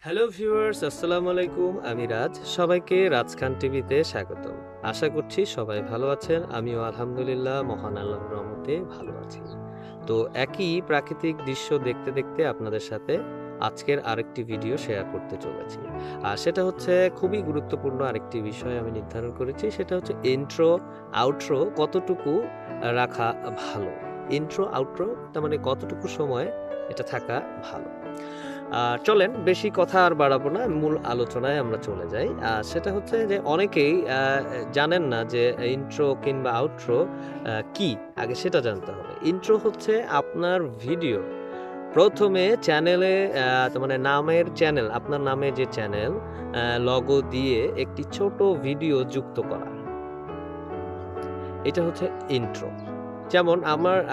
Hello viewers, আসসালামু আলাইকুম। আমি রাজ। সবাইকে রাজ খান টিভিতে স্বাগতম। আশা করছি সবাই ভালো আছেন। আমিও আলহামদুলিল্লাহ মহান আল্লাহর রহমতে ভালো আছি। তো একই প্রাকৃতিক দৃশ্য দেখতে দেখতে আপনাদের সাথে আজকের আরেকটি ভিডিও শেয়ার করতে চলেছি। আর সেটা হচ্ছে খুবই গুরুত্বপূর্ণ আরেকটি বিষয় আমি নির্ধারণ করেছি। সেটা হচ্ছে ইন্ট্রো, আউট্রো কতটুকু রাখা ভালো। ইন্ট্রো, আউট্রো তার মানে কতটুকু সময় এটা থাকা ভালো। চলেন বেশি কথা আর বাড়াবো না, মূল আলোচনায় আমরা চলে যাই। সেটা হচ্ছে যে অনেকেই জানেন না যে ইন্ট্রো কিংবা আউট্রো কি? আগে সেটা জানতে হবে। ইন্ট্রো হচ্ছে আপনার ভিডিও ১ম এ চ্যানেলে তার মানে নামের চ্যানেল, আপনার নামে যে চ্যানেল লোগো দিয়ে একটি ছোট ভিডিও যুক্ত করা। এটা হচ্ছে ইন্ট্রো। যেমন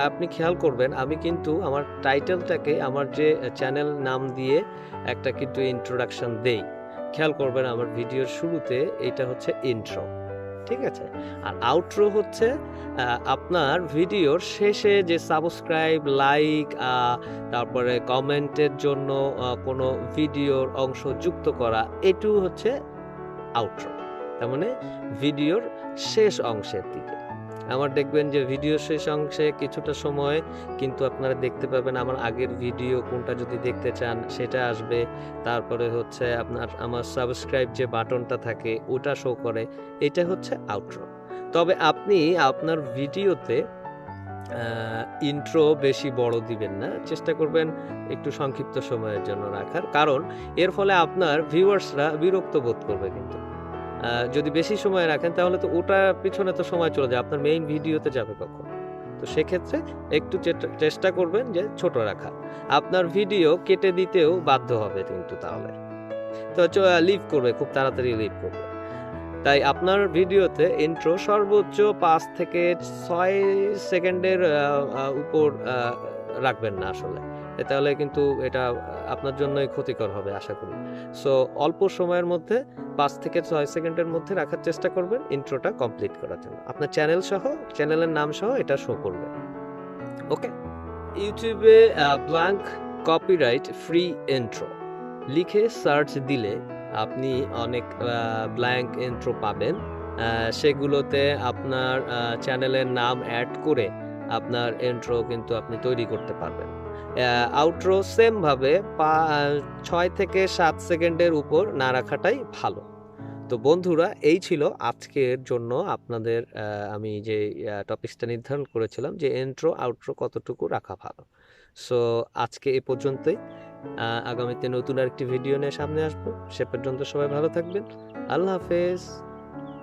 আপনি খেয়াল করবেন আমি কিন্তু আমার টাইটেলটাকে আমার যে চ্যানেল নাম দিয়ে একটা কিন্তু ইন্ট্রোডাকশন দেই। খেয়াল করবেন আমার ভিডিওর শুরুতে এইটা হচ্ছে ইন্ট্রো। ঠিক আছে? আর আউট্রো হচ্ছে আপনার ভিডিওর শেষে যে সাবস্ক্রাইব, লাইক তারপরে কমেন্টের জন্য কোনো ভিডিওর অংশ যুক্ত করা, এটু হচ্ছে আউটরো। তার মানে ভিডিওর শেষ অংশের দিকে। আমার দেখবেন যে ভিডিওর শেষ অংশে কিছুটা সময় কিন্তু আপনারা দেখতে পাবেন আমার আগের ভিডিও কোনটা যদি দেখতে চান সেটা আসবে। তারপরে হচ্ছে আমার সাবস্ক্রাইব যে বাটনটা থাকে ওটা শো করে। এটা হচ্ছে আউটরো। তবে আপনি আপনার ভিডিওতে ইন্ট্রো বেশি বড় দিবেন না। চেষ্টা করবেন একটু সংক্ষিপ্ত সময়ের জন্য রাখার। কারণ এর ফলে আপনার ভিউয়ার্সরা বিরক্ত বোধ করবে কিন্তু। যদি বেশি সময় রাখেন তাহলে তো ওটার পিছনে তো সময় চলে যায়। আপনার মেইন ভিডিওতে যাবে কখন? তো সেক্ষেত্রে একটু চেষ্টা করবেন যে ছোট রাখা। আপনার ভিডিও কেটে দিতেও বাধ্য হবে কিন্তু তাহলে। তো লিভ করবে, খুব তাড়াতাড়ি লিভ করবে। তাই আপনার ভিডিওতে ইন্ট্রো সর্বোচ্চ ৫ থেকে ৬ সেকেন্ডের উপর রাখবেন না আসলে। তাহলে কিন্তু এটা আপনার জন্যই ক্ষতিকর হবে আশা করি। সো অল্প সময়ের মধ্যে ৫ থেকে ৬ সেকেন্ডের মধ্যে রাখার চেষ্টা করবেন ইন্ট্রোটা কমপ্লিট করার জন্য। আপনার চ্যানেলের নাম সহ এটা শো করবে। ওকে? ইউটিউবে ব্ল্যাঙ্ক কপিরাইট ফ্রি ইন্ট্রো লিখে সার্চ দিলে আপনি অনেক ব্ল্যাঙ্ক ইন্ট্রো পাবেন। সেগুলোতে আপনার চ্যানেলের নাম অ্যাড করে আপনার ইন্ট্রো কিন্তু আপনি তৈরি করতে পারবেন। আউট্রো সেমভাবে ৬ থেকে ৭ সেকেন্ডের উপর না রাখাটাই ভালো। তো বন্ধুরা, এই ছিল আজকের জন্য আপনাদের আমি যে টপিকসটা নির্ধারণ করেছিলাম যে ইন্ট্রো, আউট্রো কতটুকু রাখা ভালো। সো আজকে এ পর্যন্তই। আগামীতে নতুন আরেকটি ভিডিও নিয়ে সামনে আসবো। সে পর্যন্ত সবাই ভালো থাকবেন। আল্লাহ হাফেজ।